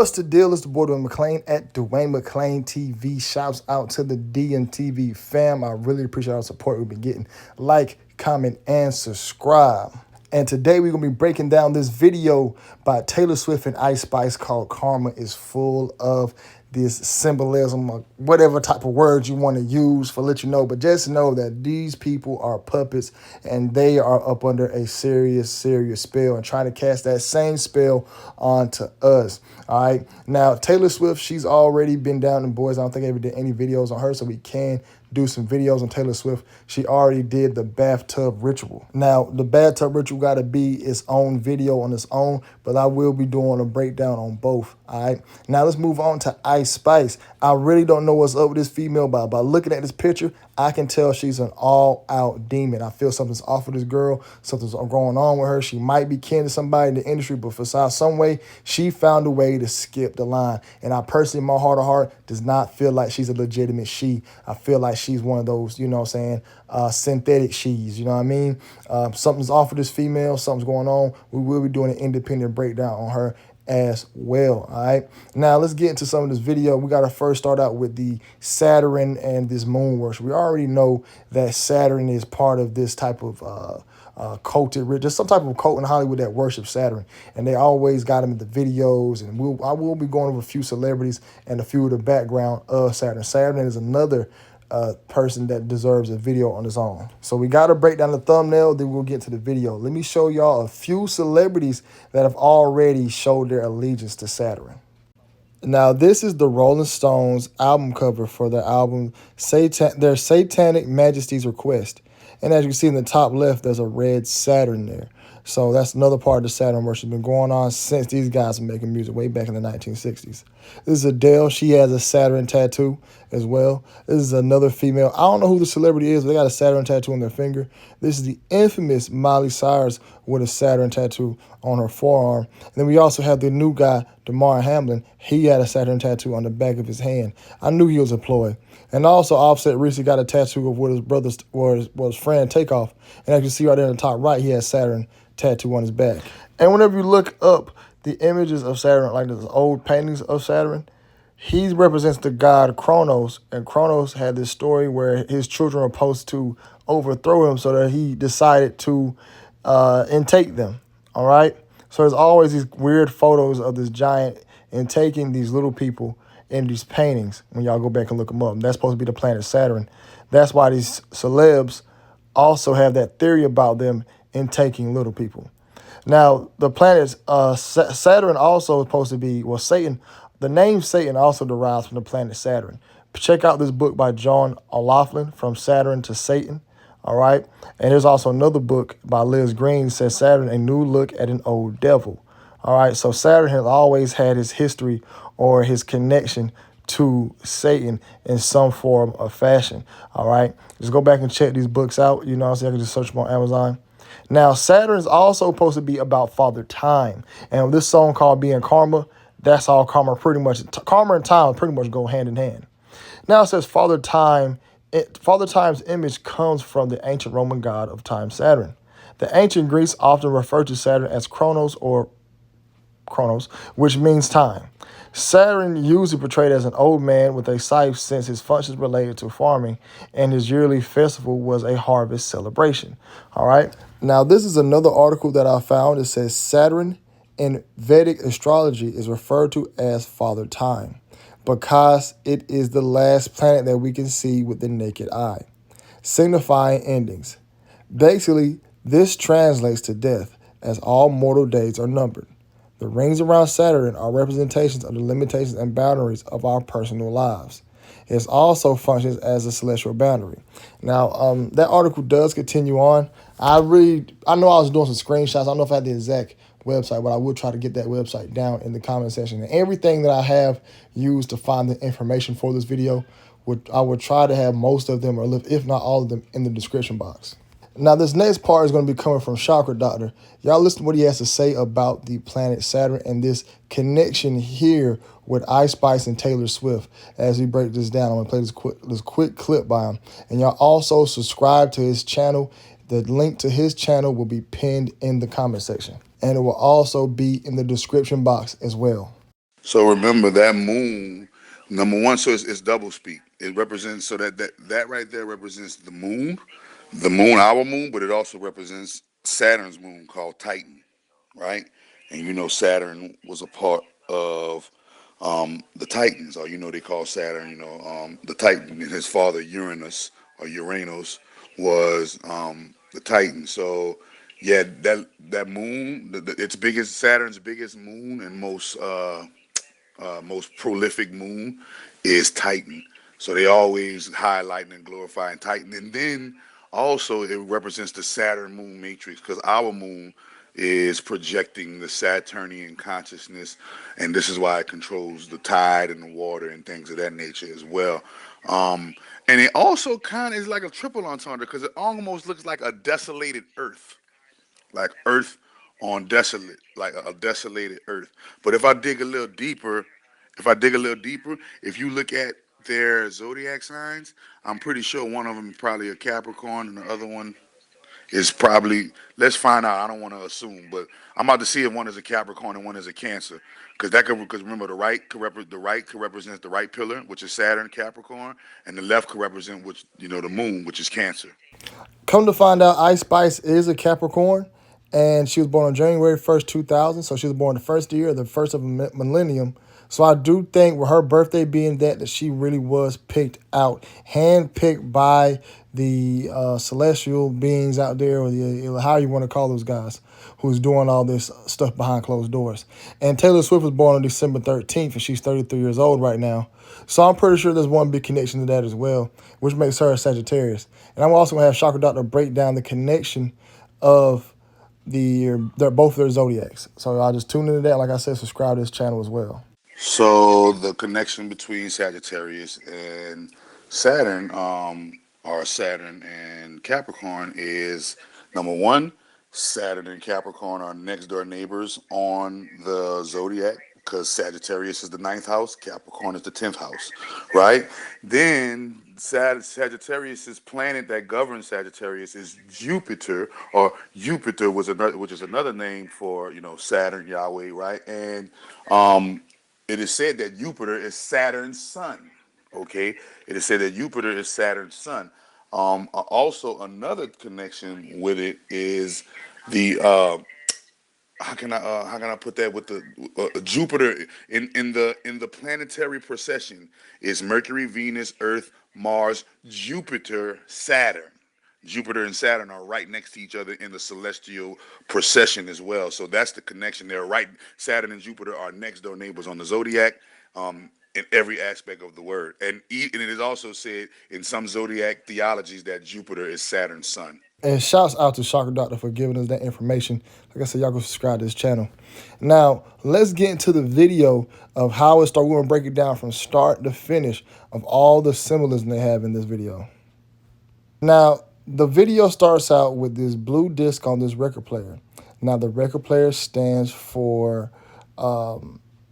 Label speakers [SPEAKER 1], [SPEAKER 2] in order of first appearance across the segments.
[SPEAKER 1] What's the deal? It's the boy Duane.p.mclean at Duane.p.mclean TV. Shouts out to the D&TV fam. I really appreciate all the support we've been getting. Like, comment, and subscribe. And today we're going to be breaking down this video by Taylor Swift and Ice Spice called Karma. Is full of this symbolism or whatever type of words you want to use for let you know. But just know that these people are puppets and they are up under a serious spell and trying to cast that same spell onto us. All right. Now, Taylor Swift, she's already been down in boys. I don't think I ever did any videos on her, so we can do some videos on Taylor Swift. She already did the bathtub ritual. Now, the bathtub ritual got to be its own video on its own, but I will be doing a breakdown on both. All right. Now, let's move on to Ice Spice. I really don't know what's up with this female, but by looking at this picture, I can tell she's an all-out demon. I feel something's off with this girl. Something's going on with her. She might be kin to somebody in the industry, but for some way, she found a way to skip the line. And I personally, in my heart of heart, does not feel like she's a legitimate she. I feel like she's one of those, you know what I'm saying, synthetic she's, you know what I mean? Something's off with this female. Something's going on. We will be doing an independent breakdown on her as well. All right, now let's get into some of this video. We got to first start out with the Saturn and this moon worship. We already know that Saturn is part of this type of culted, just some type of cult in Hollywood that worship Saturn, and they always got him in the videos. And I will be going over a few celebrities and a few of the background of Saturn. Saturn is another person that deserves a video on its own. So we got to break down the thumbnail, then we'll get to the video. Let me show y'all a few celebrities that have already showed their allegiance to Saturn. Now, this is the Rolling Stones album cover for their album, their Satanic Majesty's Request. And as you can see in the top left, there's a red Saturn there. So that's another part of the Saturn worship been going on since these guys were making music way back in the 1960s. This is Adele. She has a Saturn tattoo as well. This is another female. I don't know who the celebrity is, but they got a Saturn tattoo on their finger. This is the infamous Miley Cyrus with a Saturn tattoo on her forearm. And then we also have the new guy, Damar Hamlin. He had a Saturn tattoo on the back of his hand. I knew he was a ploy. And also, Offset recently got a tattoo of what his brother's was friend Takeoff. And as you can see right there in the top right, he has Saturn tattoo on his back. And whenever you look up the images of Saturn, like those old paintings of Saturn, he represents the god Kronos. And Kronos had this story where his children were supposed to overthrow him, so that he decided to intake them. All right. So there's always these weird photos of this giant intaking these little people in these paintings when y'all go back and look them up. And that's supposed to be the planet Saturn. That's why these celebs also have that theory about them intaking little people. Now, the planets, Saturn also is supposed to be, well, Satan, the name Satan also derives from the planet Saturn. Check out this book by John O'Loughlin, From Saturn to Satan. All right. And there's also another book by Liz Green, says Saturn, A New Look at an Old Devil. All right. So Saturn has always had his history or his connection to Satan in some form or fashion. All right. Just go back and check these books out. You know what I'm saying? I can just search them on Amazon. Now, Saturn is also supposed to be about Father Time. And with this song called Being Karma, that's all karma pretty much. Karma and time pretty much go hand in hand. Now it says Father Time. Father Time's image comes from the ancient Roman god of time, Saturn. The ancient Greeks often referred to Saturn as Kronos, which means time. Saturn usually portrayed as an old man with a scythe, since his functions related to farming, and his yearly festival was a harvest celebration. All right. Now, this is another article that I found. It says Saturn in Vedic astrology is referred to as Father Time because it is the last planet that we can see with the naked eye, signifying endings. Basically, this translates to death, as all mortal days are numbered. The rings around Saturn are representations of the limitations and boundaries of our personal lives. It also functions as a celestial boundary. Now, that article does continue on. I know I was doing some screenshots. I don't know if I had the exact website, but I will try to get that website down in the comment section. And everything that I have used to find the information for this video, I would try to have most of them, or if not all of them, in the description box. Now, this next part is going to be coming from Chakra Doctor. Y'all listen to what he has to say about the planet Saturn and this connection here with Ice Spice and Taylor Swift. As we break this down, I'm going to play this quick clip by him. And y'all also subscribe to his channel. The link to his channel will be pinned in the comment section. And it will also be in the description box as well.
[SPEAKER 2] So remember that moon, number one, so it's double speak. It represents so that right there represents the moon, our moon, but it also represents Saturn's moon called Titan, right? And you know Saturn was a part of the Titans, or you know they call Saturn, the Titan, and his father Uranus or Uranus was the Titan. So yeah, that moon, its biggest Saturn's biggest moon and most prolific moon is Titan. So they always highlighting and glorifying Titan. And then also it represents the Saturn moon matrix because our moon is projecting the Saturnian consciousness, and this is why it controls the tide and the water and things of that nature as well. Um, and it also kind of is like a triple entendre because it almost looks like a desolated Earth, like Earth on desolate, like a desolated Earth. But if I dig a little deeper, if you look at their zodiac signs, I'm pretty sure one of them is probably a Capricorn and the other one is probably. Let's find out. I don't want to assume, but I'm about to see if one is a Capricorn and one is a Cancer, because remember the right could represent the right pillar, which is Saturn Capricorn, and the left could represent which the moon, which is Cancer.
[SPEAKER 1] Come to find out, Ice Spice is a Capricorn, and she was born on January 1st, 2000. So she was born the first year, the first of the millennium. So I do think with her birthday being that she really was picked out, handpicked by the celestial beings out there, or how you want to call those guys, who's doing all this stuff behind closed doors. And Taylor Swift was born on December 13th, and she's 33 years old right now. So I'm pretty sure there's one big connection to that as well, which makes her a Sagittarius. And I'm also going to have Chakra Doctor break down the connection of they're both their zodiacs. So I'll just tune into that. Like I said, subscribe to this channel as well.
[SPEAKER 2] So the connection between Sagittarius and Saturn, or Saturn and Capricorn, is number one. Saturn and Capricorn are next door neighbors on the zodiac because Sagittarius is the ninth house, Capricorn is the 10th house, right? Then Sagittarius's planet that governs Sagittarius is Jupiter, or Jupiter was another, which is another name for Saturn, Yahweh, right? And um, it is said that Jupiter is Saturn's son. Okay, it is said that Jupiter is Saturn's son. Also, another connection with it is the how can I put that with the Jupiter in the planetary procession is Mercury, Venus, Earth, Mars, Jupiter, Saturn. Jupiter and Saturn are right next to each other in the celestial procession as well. So that's the connection there. Right, Saturn and Jupiter are next door neighbors on the zodiac. In every aspect of the word, and it is also said in some zodiac theologies that Jupiter is Saturn's son.
[SPEAKER 1] And shouts out to Chakra Doctor for giving us that information. Like I said, y'all go subscribe to this channel. Now, let's get into the video of how it started. We're going to break it down from start to finish of all the symbolism they have in this video. Now, the video starts out with this blue disc on this record player. Now, the record player stands for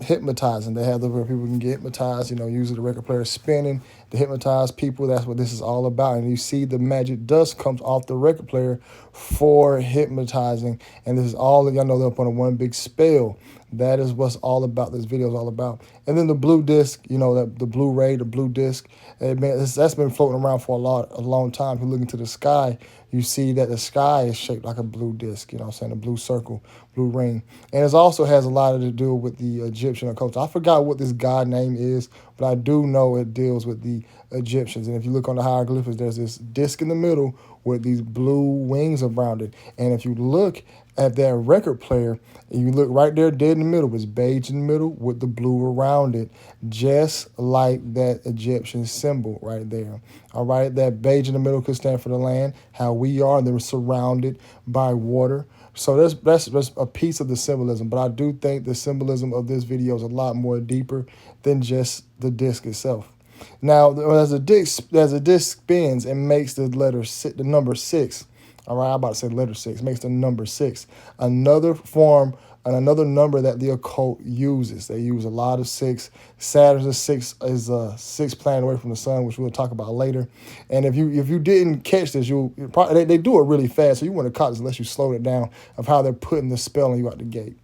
[SPEAKER 1] hypnotizing. They have the where people can get hypnotized, using the record player spinning to hypnotize people. That's what this is all about. And you see the magic dust comes off the record player for hypnotizing. And this is all, y'all know they're up on a one big spell. That is what's all about. This video is all about. And then the blue disc, the Blu-ray, the blue disc, that's been floating around for a long time. If you look into the sky, you see that the sky is shaped like a blue disc, what I'm saying, a blue circle, blue ring. And it also has a lot to do with the Egyptian occult. I forgot what this god name is, but I do know it deals with the Egyptians. And if you look on the hieroglyphics, there's this disc in the middle with these blue wings around it. And if you look at that record player, and you look right there dead in the middle, it's beige in the middle with the blue around it, just like that Egyptian symbol right there. All right, that beige in the middle could stand for the land, how we are, and they're surrounded by water. So that's a piece of the symbolism, but I do think the symbolism of this video is a lot more deeper than just the disc itself. Now, as the disc spins, it makes the number six. All right, I'm about to say letter six. Makes the number six. Another form and another number that the occult uses. They use a lot of six. Saturn's is a sixth planet away from the sun, which we'll talk about later. And if you didn't catch this, they do it really fast, so you want to catch this unless you slow it down of how they're putting the spell on you out the gate.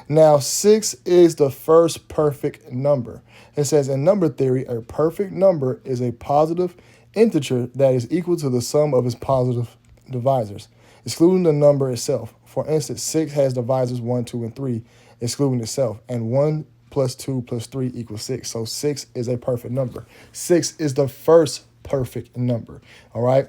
[SPEAKER 1] Now, 6 is the first perfect number. It says in number theory, a perfect number is a positive integer that is equal to the sum of its positive divisors, excluding the number itself. For instance, 6 has divisors 1, 2, and 3, excluding itself, and 1 plus 2 plus 3 equals 6. So 6 is a perfect number. 6 is the first perfect number. All right.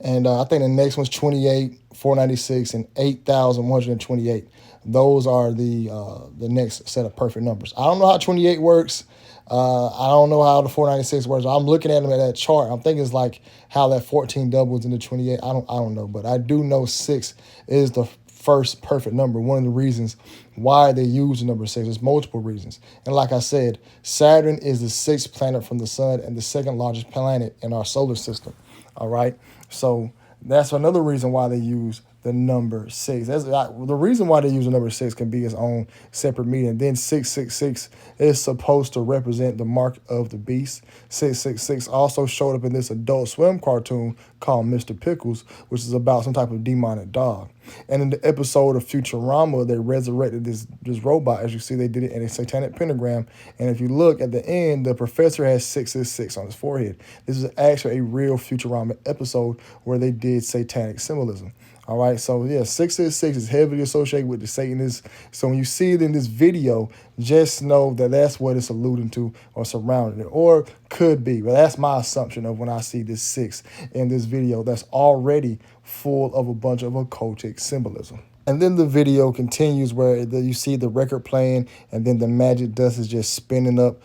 [SPEAKER 1] And I think the next one's 28, 496, and 8,128. Those are the next set of perfect numbers. I don't know how 28 works. I don't know how the 496 works. I'm looking at them at that chart. I'm thinking it's like how that 14 doubles into 28. I don't know, but I do know 6 is the first perfect number. One of the reasons why they use the number 6. There's multiple reasons. And like I said, Saturn is the sixth planet from the sun and the second largest planet in our solar system. All right. So that's another reason why they use the number 6. The reason why they use the number 6 can be its own separate meaning. Then 666 is supposed to represent the mark of the beast. 666 also showed up in this Adult Swim cartoon called Mr. Pickles, which is about some type of demonic dog. And in the episode of Futurama, they resurrected this robot. As you see, they did it in a satanic pentagram. And if you look at the end, the professor has 666 on his forehead. This is actually a real Futurama episode where they did satanic symbolism. All right, so yeah, 666 is heavily associated with the Satanists. So when you see it in this video, just know that that's what it's alluding to or surrounding it, or could be. But that's my assumption of when I see this 6 in this video that's already full of a bunch of occultic symbolism. And then the video continues where you see the record playing and then the magic dust is just spinning up.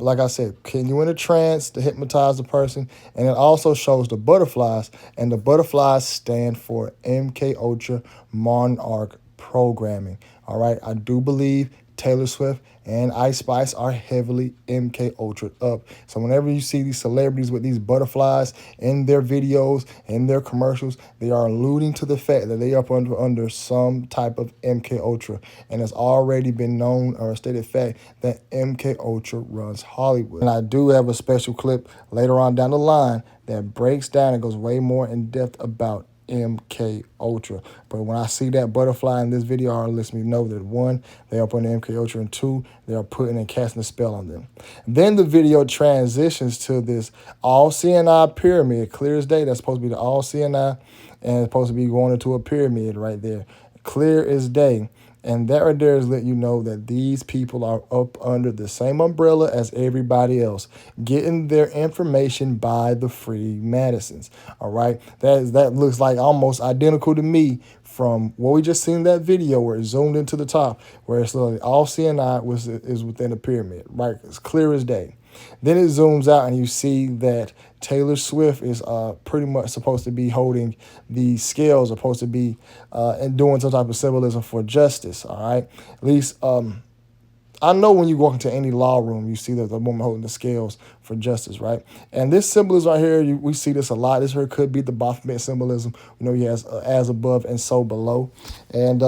[SPEAKER 1] Like I said, can you in a trance to hypnotize the person? And it also shows the butterflies, and the butterflies stand for MK Ultra Monarch Programming. All right, I do believe Taylor Swift and Ice Spice are heavily MK Ultra up. So whenever you see these celebrities with these butterflies in their videos, in their commercials, they are alluding to the fact that they are under some type of MK Ultra. And it's already been known or a stated fact that MK Ultra runs Hollywood. And I do have a special clip later on down the line that breaks down and goes way more in depth about MK Ultra. But when I see that butterfly in this video, it lets me know that 1, they are putting MK Ultra, and 2, they are putting and casting a spell on them. Then the video transitions to this all-seeing eye pyramid, clear as day. That's supposed to be the all-seeing eye, and it's supposed to be going into a pyramid right there, clear as day. And that right there is letting you know that these people are up under the same umbrella as everybody else, getting their information by the free medicines. All right. That looks like almost identical to me from what we just seen in that video where it zoomed into the top, where it's literally all CNI is within a pyramid, right? It's clear as day. Then it zooms out and you see that Taylor Swift is pretty much supposed to be holding the scales, supposed to be and doing some type of symbolism for justice, all right? At least I know when you walk into any law room, you see that the woman holding the scales for justice, right? And this symbolism right here, we see this a lot. This here could be the Baphomet symbolism. You know, he has as above and so below. And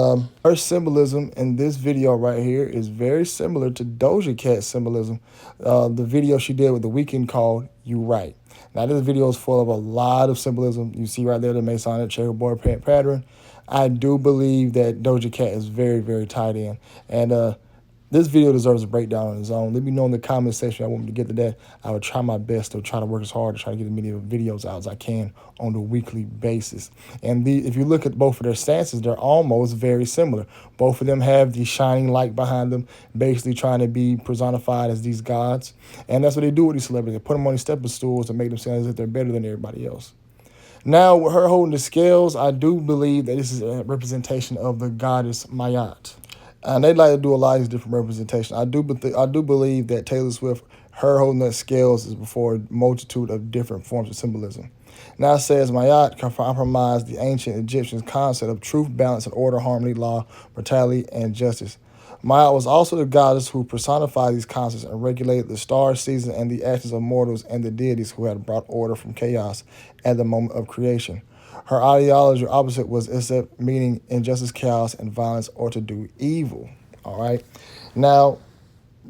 [SPEAKER 1] her symbolism in this video right here is very similar to Doja Cat's symbolism. The video she did with The Weeknd called You Right. Now, this video is full of a lot of symbolism. You see right there the Masonic checkerboard pattern. I do believe that Doja Cat is very, very tied in. And this video deserves a breakdown on its own. Let me know in the comment section. I want me to get to that. I would try my best to try to work as hard to try to get as many videos out as I can on a weekly basis. And if you look at both of their stances, they're almost very similar. Both of them have the shining light behind them, basically trying to be personified as these gods. And that's what they do with these celebrities. They put them on these stepping stools to make them sound as if they're better than everybody else. Now, with her holding the scales, I do believe that this is a representation of the goddess Mayat. And they like to do a lot of these different representations. I do believe that Taylor Swift, her holding the scales is before a multitude of different forms of symbolism. Now it says Mayat compromised the ancient Egyptians' concept of truth, balance, and order, harmony, law, mortality, and justice. Mayat was also the goddess who personified these concepts and regulated the stars, seasons, and the actions of mortals and the deities who had brought order from chaos at the moment of creation. Her ideology opposite was Isep, meaning injustice, chaos, and violence, or to do evil. All right. Now,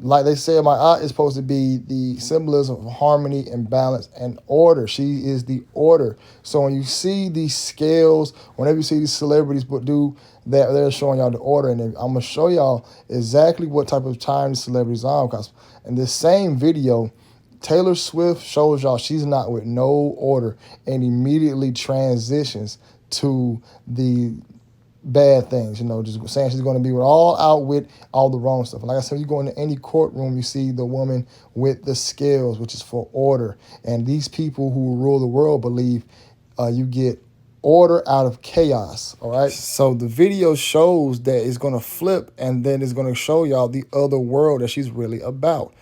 [SPEAKER 1] Like they said, my aunt is supposed to be the symbolism of harmony and balance and order. She is the order. So when you see these scales, whenever you see these celebrities do that, they're showing y'all the order. And I'm going to show y'all exactly what type of time the celebrities are on. Because in this same video, Taylor Swift shows y'all she's not with no order and immediately transitions to the bad things, just saying she's going to be all out with all the wrong stuff. And like I said, you go into any courtroom, you see the woman with the scales, which is for order. And these people who rule the world believe you get order out of chaos, all right? So the video shows that it's going to flip, and then it's going to show y'all the other world that she's really about,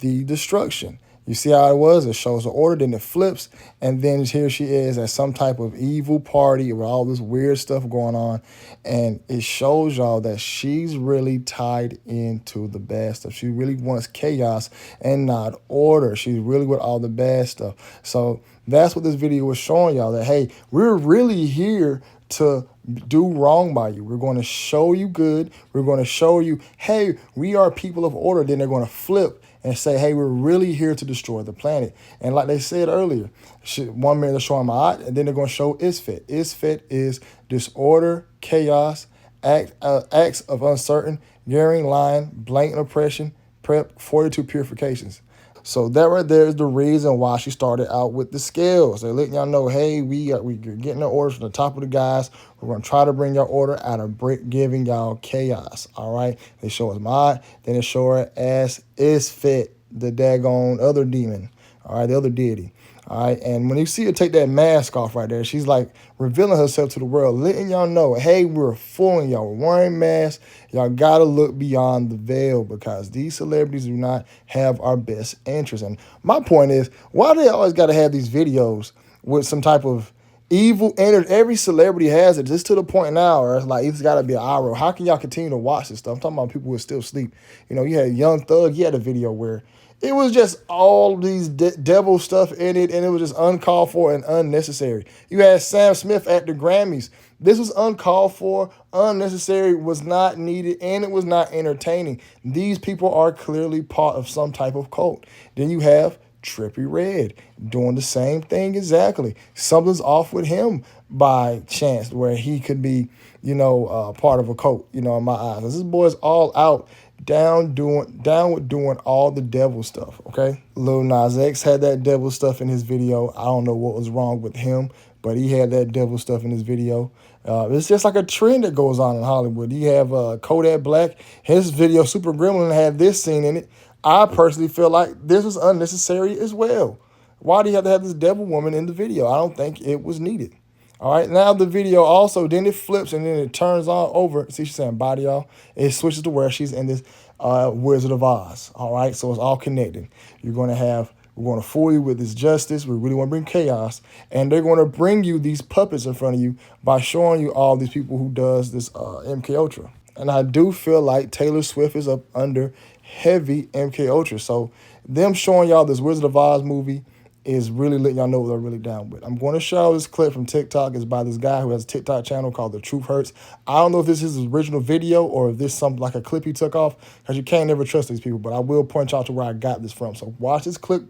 [SPEAKER 1] the destruction. You see how it was? It shows the order, then it flips, and then here she is at some type of evil party with all this weird stuff going on, and it shows y'all that she's really tied into the bad stuff. She really wants chaos and not order. She's really with all the bad stuff. So that's what this video was showing y'all, that, hey, we're really here to do wrong by you. We're going to show you good. We're going to show you, hey, we are people of order. Then they're going to flip and say, hey, we're really here to destroy the planet. And like they said earlier, 1 minute they're showing Ma'at, and then they're going to show Isfet. Isfet is disorder, chaos, acts of uncertain, gearing, lying, blatant oppression, prep, 42 purifications. So that right there is the reason why she started out with the scales. They're letting y'all know, hey, we're getting the orders from the top of the guys. We're going to try to bring y'all order out of giving y'all chaos, all right? They show us Ma'at, then they show her as Isfet, the daggone other demon, all right, the other deity. All right, and when you see her take that mask off right there, she's like revealing herself to the world, letting y'all know, hey, we're fooling y'all. We're wearing masks. Y'all got to look beyond the veil because these celebrities do not have our best interest. And my point is, why do they always got to have these videos with some type of evil energy? Every celebrity has it, just to the point now where it's like, it's got to be an hour. How can y'all continue to watch this stuff? I'm talking about people who are still asleep. You had Young Thug. He had a video where it was just all these devil stuff in it, and it was just uncalled for and unnecessary. You had Sam Smith at the Grammys. This was uncalled for, unnecessary, was not needed, and it was not entertaining. These people are clearly part of some type of cult. Then you have Trippie Redd doing the same thing exactly. Something's off with him by chance where he could be, part of a cult, in my eyes. This boy's all out, down with doing all the devil stuff, okay? Lil Nas X had that devil stuff in his video. I don't know what was wrong with him, but he had that devil stuff in his video. It's just like a trend that goes on in Hollywood. You have Kodak Black. His video, Super Gremlin, had this scene in it. I personally feel like this was unnecessary as well. Why do you have to have this devil woman in the video? I don't think it was needed. All right, now the video also, then it flips and then it turns on over. See, she's saying body, y'all. It switches to where she's in this Wizard of Oz. All right, so it's all connected. We're going to fool you with this justice. We really want to bring chaos. And they're going to bring you these puppets in front of you by showing you all these people who does this MK Ultra. And I do feel like Taylor Swift is up under heavy MK Ultra. So them showing y'all this Wizard of Oz movie is really letting y'all know what they're really down with. I'm going to show this clip from TikTok. It's by this guy who has a TikTok channel called The Truth Hurts. I don't know if this is his original video or if this is something like a clip he took off, because you can't never trust these people, but I will point y'all to where I got this from. So watch this quick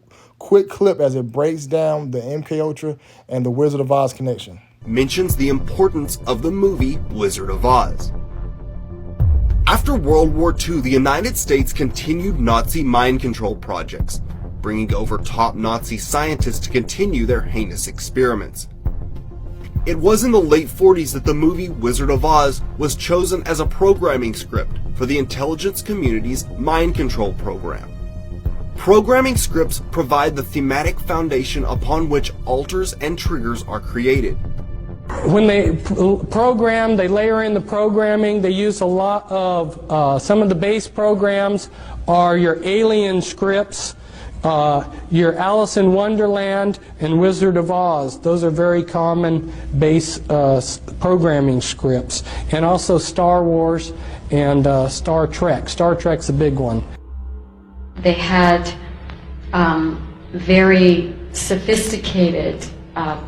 [SPEAKER 1] clip as it breaks down the MK Ultra and the Wizard of Oz connection.
[SPEAKER 3] Mentions the importance of the movie Wizard of Oz. After World War II, the United States continued Nazi mind control projects, bringing over top Nazi scientists to continue their heinous experiments. It was in the late 40s that the movie Wizard of Oz was chosen as a programming script for the intelligence community's mind control program. Programming scripts provide the thematic foundation upon which alters and triggers are created.
[SPEAKER 4] When they program, they layer in the programming, they use a lot of, some of the base programs are your alien scripts, your Alice in Wonderland and Wizard of Oz. Those are very common base programming scripts. And also Star Wars and Star Trek. Star Trek's a big one.
[SPEAKER 5] They had very sophisticated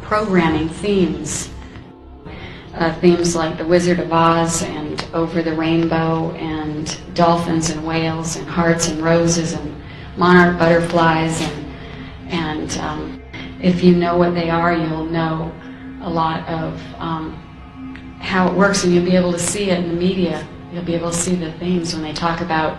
[SPEAKER 5] programming themes. Themes like the Wizard of Oz and over the rainbow and dolphins and whales and hearts and roses and monarch butterflies, and if you know what they are, you'll know a lot of how it works, and you'll be able to see it in the media. You'll be able to see the themes when they talk about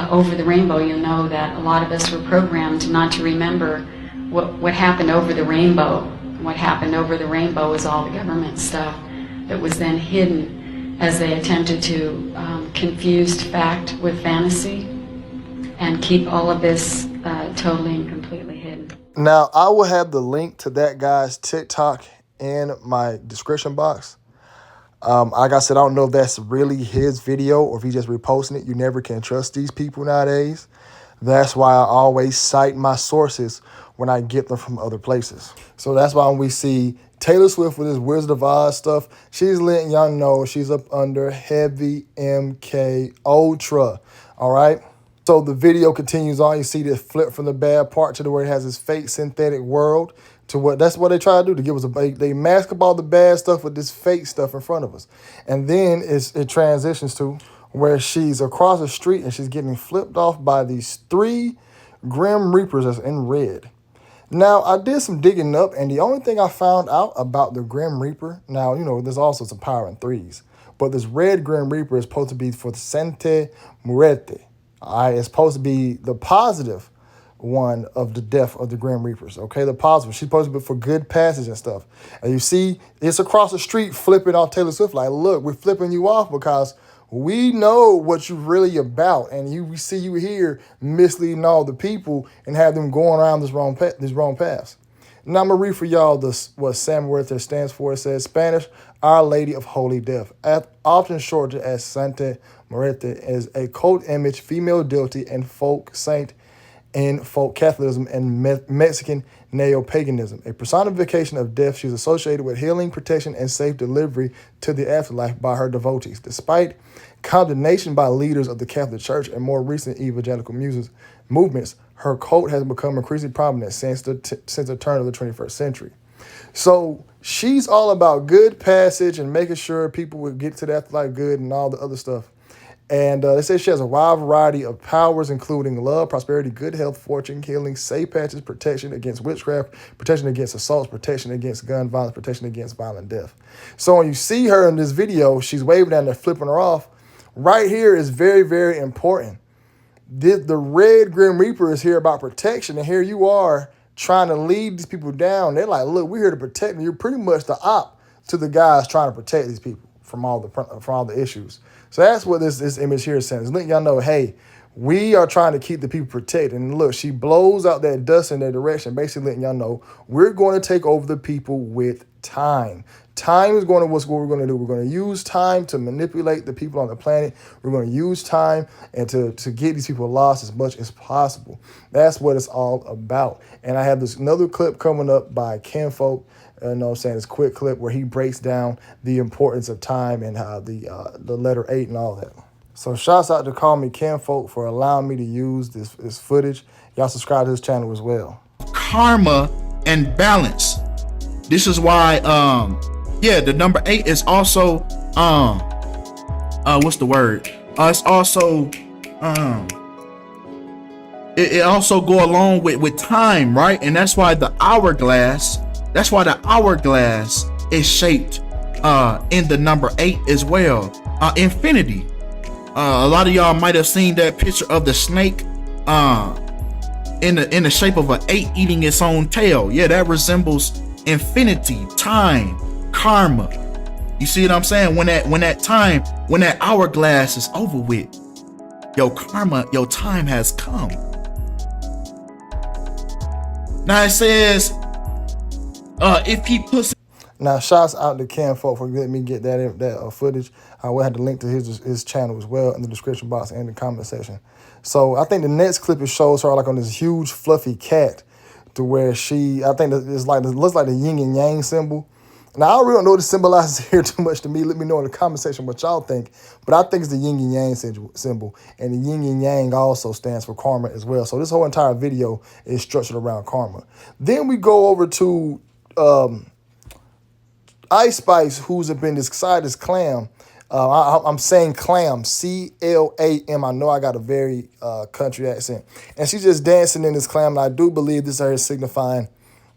[SPEAKER 5] over the rainbow. You'll know that a lot of us were programmed not to remember what happened over the rainbow. What happened over the rainbow was all the government stuff that was then hidden as they attempted to confuse fact with fantasy and keep all of this totally and completely hidden.
[SPEAKER 1] Now, I will have the link to that guy's TikTok in my description box. Like I said, I don't know if that's really his video or if he's just reposting it. You never can trust these people nowadays. That's why I always cite my sources when I get them from other places. So that's why when we see Taylor Swift with this Wizard of Oz stuff, she's letting y'all know she's up under heavy MK Ultra. All right. So the video continues on. You see this flip from the bad part to the where it has this fake synthetic world to what that's what they try to do to give us they mask up all the bad stuff with this fake stuff in front of us. And then it transitions to where she's across the street and she's getting flipped off by these 3 Grim Reapers that's in red. Now, I did some digging up, and the only thing I found out about the Grim Reaper, now, you know, there's also some power in 3s, but this red Grim Reaper is supposed to be for the Sante Muerte. All right, it's supposed to be the positive one of the death of the Grim Reapers, okay? The positive. She's supposed to be for good passage and stuff. And you see, it's across the street flipping off Taylor Swift like, look, we're flipping you off because we know what you're really about, and we see you here misleading all the people and have them going around this wrong paths. Now I'm gonna read for y'all what San Muerte stands for. It says Spanish, Our Lady of Holy Death, often shortened as Santa Muerte, is a cult image, female deity, and folk saint in folk Catholicism and Mexican neo-paganism. A personification of death, she's associated with healing, protection, and safe delivery to the afterlife by her devotees. Despite condemnation by leaders of the Catholic Church and more recent evangelical movements, her cult has become increasingly prominent since the turn of the 21st century. So she's all about good passage and making sure people will get to the afterlife good and all the other stuff. And they say she has a wide variety of powers, including love, prosperity, good health, fortune, healing, safe passage, protection against witchcraft, protection against assaults, protection against gun violence, protection against violent death. So when you see her in this video, she's waving down there, flipping her off. Right here is very, very important. The red Grim Reaper is here about protection, and here you are trying to lead these people down. They're like, look, we're here to protect them. You're pretty much the op to the guys trying to protect these people from all the issues. So that's what this image here is saying. It's letting y'all know, hey, we are trying to keep the people protected. And look, she blows out that dust in their direction, basically letting y'all know we're going to take over the people with time. Time is what we're going to do. We're going to use time to manipulate the people on the planet. We're going to use time and to get these people lost as much as possible. That's what it's all about. And I have this another clip coming up by Kinfolk. You know what I'm saying? It's a quick clip where he breaks down the importance of time and how the letter 8 and all that. So shouts out to Call Me Kinfolk for allowing me to use this footage. Y'all subscribe to his channel as well.
[SPEAKER 6] Karma and balance. This is why the number 8 is also what's the word? It's also it also go along with time, right? And that's why the hourglass is shaped in the number 8 as well. Infinity. A lot of y'all might have seen that picture of the snake in the shape of an 8 eating its own tail. Yeah, that resembles infinity, time, karma. You see what I'm saying? When that hourglass is over with, your karma, your time has come. Now it says, if he puts.
[SPEAKER 1] Now, shouts out to Kinfolk for letting me get that footage. I will have to link to his channel as well in the description box and the comment section. So I think the next clip it shows her like on this huge fluffy cat, to where I think it looks like the yin and yang symbol. Now, I really don't know what it symbolizes here too much to me. Let me know in the comment section what y'all think. But I think it's the yin and yang symbol. And the yin and yang also stands for karma as well. So this whole entire video is structured around karma. Then we go over to Ice Spice, who's been this clam. I'm saying clam, C-L-A-M. I know I got a very country accent. And she's just dancing in this clam, and I do believe this is her signifying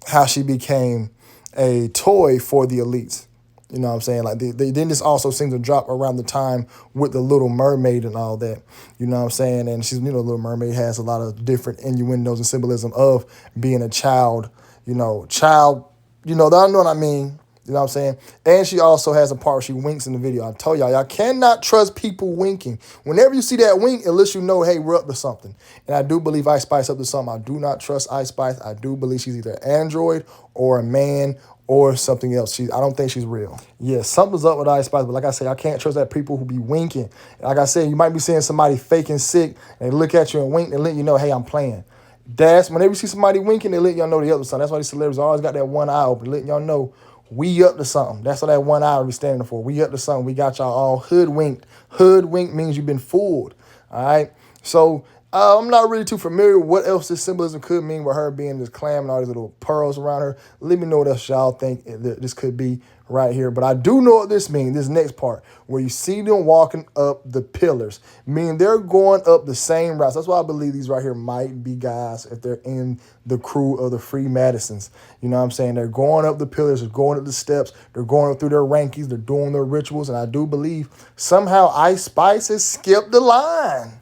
[SPEAKER 1] how she became a toy for the elites. You know what I'm saying? Like, then this also seems to drop around the time with the Little Mermaid and all that. You know what I'm saying? And she's, Little Mermaid has a lot of different innuendos and symbolism of being a child, you know, I know what I mean. You know what I'm saying? And she also has a part where she winks in the video. I told y'all cannot trust people winking. Whenever you see that wink, it lets you know, hey, we're up to something. And I do believe Ice Spice up to something. I do not trust Ice Spice. I do believe she's either an android or a man or something else. I don't think she's real. Yeah, something's up with Ice Spice, but like I said, I can't trust that people who be winking. Like I said, you might be seeing somebody faking sick, and they look at you and wink, and let you know, hey, I'm playing. That's whenever you see somebody winking, they let y'all know the other side. That's why these celebrities always got that one eye open, letting y'all know we up to something. That's what that one eye be standing for. We up to something. We got y'all all hoodwinked. Hoodwinked means you've been fooled. All right. So I'm not really too familiar with what else this symbolism could mean with her being this clam and all these little pearls around her. Let me know what else y'all think this could be right here. But I do know what this means, this next part, where you see them walking up the pillars, meaning they're going up the same routes. That's why I believe these right here might be guys if they're in the crew of the Freemasons. You know what I'm saying? They're going up the pillars, they're going up the steps, they're going up through their rankings, they're doing their rituals, and I do believe somehow Ice Spice has skipped the line.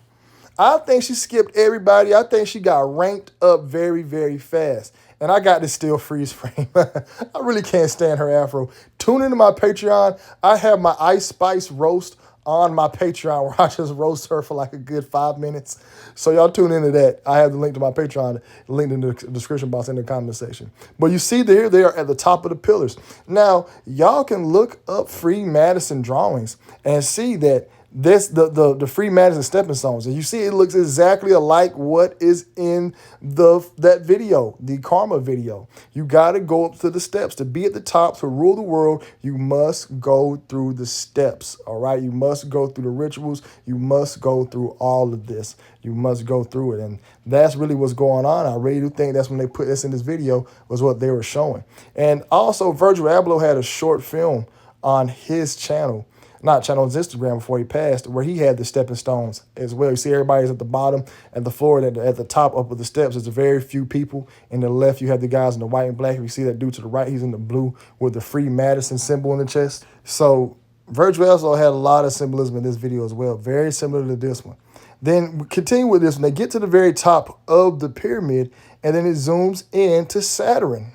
[SPEAKER 1] I think she skipped everybody. I think she got ranked up very, very fast. And I got this still freeze frame. I really can't stand her afro. Tune into my Patreon. I have my Ice Spice roast on my Patreon where I just roast her for like a good 5 minutes. So y'all tune into that. I have the link to my Patreon linked in the description box in the comment section. But you see there, they are at the top of the pillars. Now, y'all can look up Freemason drawings and see that the Freemason stepping stones, and you see it looks exactly alike what is in that video, the Karma video. You got to go up to the steps to be at the top to rule the world. You must go through the steps. All right, you must go through the rituals. You must go through all of this. You must go through it, and that's really what's going on. I really do think that's when they put this in this video was what they were showing. And also, Virgil Abloh had a short film on his channel. Not channel, his Instagram before he passed, where he had the stepping stones as well. You see everybody's at the bottom, at the floor, and at the top up of the steps, there's a very few people. In the left, you have the guys in the white and black. If you see that dude to the right, he's in the blue with the Freemason symbol in the chest. So Virgil also had a lot of symbolism in this video as well, very similar to this one. Then we continue with this when they get to the very top of the pyramid, and then it zooms in to Saturn.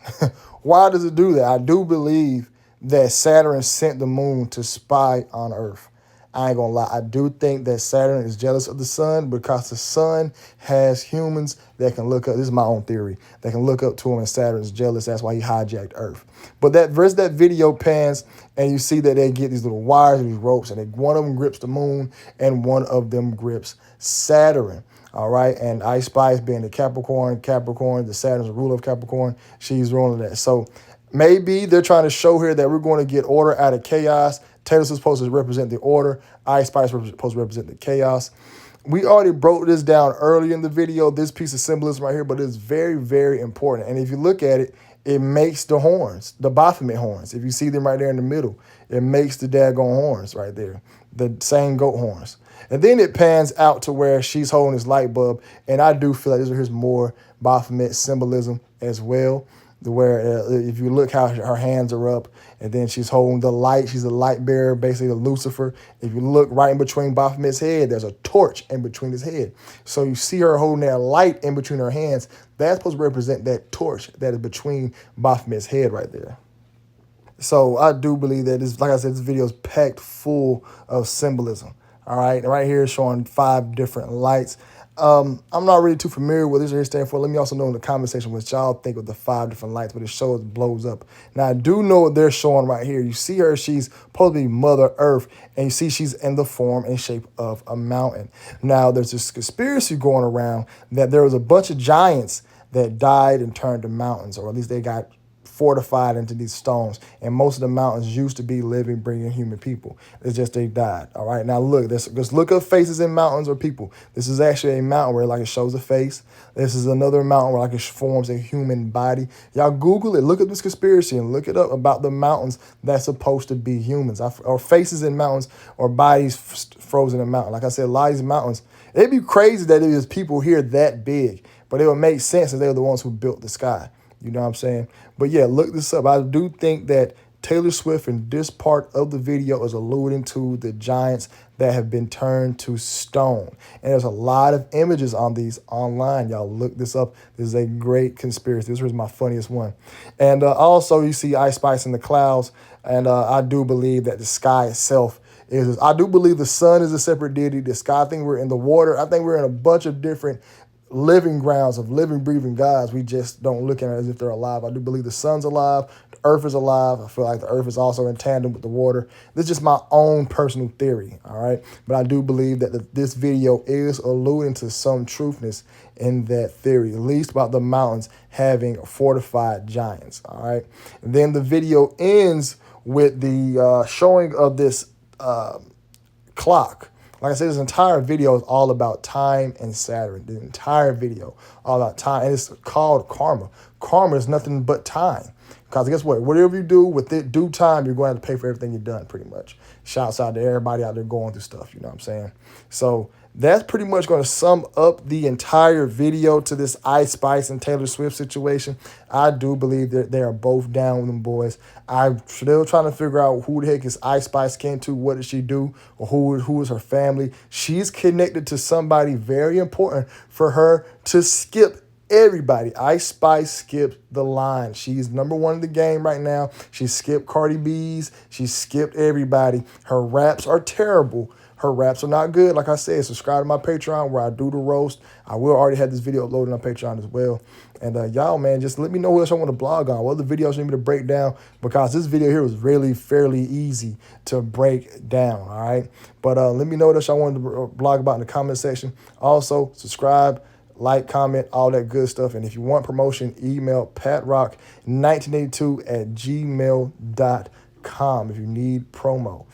[SPEAKER 1] Why does it do that? I do believe that Saturn sent the moon to spy on Earth. I ain't gonna lie. I do think that Saturn is jealous of the sun because the sun has humans that can look up. This is my own theory. They can look up to him, and Saturn is jealous. That's why he hijacked Earth. But that video pans, and you see that they get these little wires and these ropes, and one of them grips the moon, and one of them grips Saturn. All right, and Ice Spice being the Capricorn, the Saturn's the ruler of Capricorn. She's ruling that. So maybe they're trying to show here that we're going to get order out of chaos. Taylor's supposed to represent the order. Ice Spice is supposed to represent the chaos. We already broke this down earlier in the video, this piece of symbolism right here, but it's very, very important. And if you look at it, it makes the horns, the Baphomet horns. If you see them right there in the middle, it makes the daggone horns right there, the same goat horns. And then it pans out to where she's holding this light bulb. And I do feel like here's more Baphomet symbolism as well. Where if you look how her hands are up, and then she's holding the light. She's a light bearer, basically a Lucifer. If you look right in between Baphomet's head, there's a torch in between his head. So you see her holding that light in between her hands. That's supposed to represent that torch that is between Baphomet's head right there. So I do believe that this, like I said, this video is packed full of symbolism. All right, and right here is showing 5 different lights. I'm not really too familiar with this here stand for. Let me also know in the comment section what y'all think of the 5 different lights, but it shows blows up. Now, I do know what they're showing right here. You see her, she's supposed to be Mother Earth, and you see she's in the form and shape of a mountain. Now, there's this conspiracy going around that there was a bunch of giants that died and turned to mountains, or at least they got fortified into these stones. And most of the mountains used to be living, breathing human people. It's just they died. All right. Now look, just look up faces in mountains or people. This is actually a mountain where like it shows a face. This is another mountain where like it forms a human body. Y'all Google it. Look at this conspiracy and look it up about the mountains that's supposed to be humans, or faces in mountains, or bodies frozen in mountains. Like I said, a lot of these mountains, it'd be crazy that there's people here that big, but it would make sense if they're the ones who built the sky. You know what I'm saying? But yeah, look this up. I do think that Taylor Swift in this part of the video is alluding to the giants that have been turned to stone. And there's a lot of images on these online. Y'all look this up. This is a great conspiracy. This was my funniest one. And also you see Ice Spice in the clouds. And I do believe that the sky itself is, I do believe the sun is a separate deity. The sky, I think we're in the water. I think we're in a bunch of different living grounds of living, breathing gods. We just don't look at it as if they're alive. I do believe the sun's alive. The earth is alive. I feel like the earth is also in tandem with the water. This is just my own personal theory, all right? But I do believe that this video is alluding to some truthness in that theory, at least about the mountains having fortified giants, all right? And then the video ends with the showing of this clock. Like I said, this entire video is all about time and Saturn. The entire video, all about time. And it's called karma. Karma is nothing but time. Because guess what? Whatever you do with it, due time, you're going to have to pay for everything you've done, pretty much. Shouts out to everybody out there going through stuff, you know what I'm saying? So that's pretty much going to sum up the entire video to this Ice Spice and Taylor Swift situation. I do believe that they are both down with them boys. I'm still trying to figure out who the heck is Ice Spice kin to, what did she do, or who is her family. She's connected to somebody very important for her to skip everybody. Ice Spice skipped the line. She's number one in the game right now. She skipped Cardi B's. She skipped everybody. Her raps are terrible. Her raps are not good. Like I said, subscribe to my Patreon where I do the roast. I will already have this video uploaded on Patreon as well. And y'all, man, just let me know what else I want to blog on. What other videos you need me to break down? Because this video here was really fairly easy to break down, all right? But let me know what else I wanted to blog about in the comment section. Also, subscribe, like, comment, all that good stuff. And if you want promotion, email patrock1982@gmail.com if you need promo.